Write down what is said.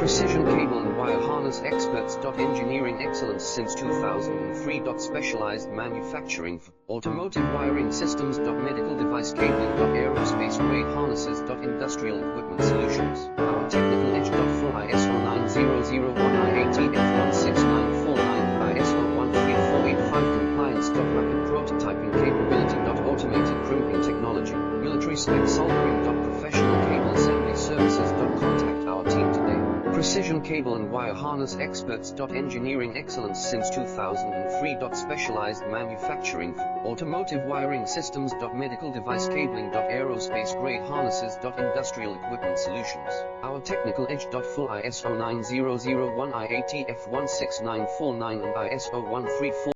Precision cable and wire harness experts. Engineering excellence since 2003. Specialized manufacturing for automotive wiring systems. Medical device cabling. Aerospace grade harnesses. Industrial equipment solutions. Our technical edge. Full ISO 9001 I-ATF 16949 ISO 13485 compliance. Rapid prototyping capability. Automated crimping technology. Military spec soldering. Professional cable assembly services. Contact our team today. Precision cable and wire harness experts. Engineering excellence since 2003. Specialized manufacturing for automotive wiring systems. Medical device cabling. Aerospace grade harnesses. Industrial equipment solutions. Our technical edge. Full ISO 9001 IATF 16949 and ISO 134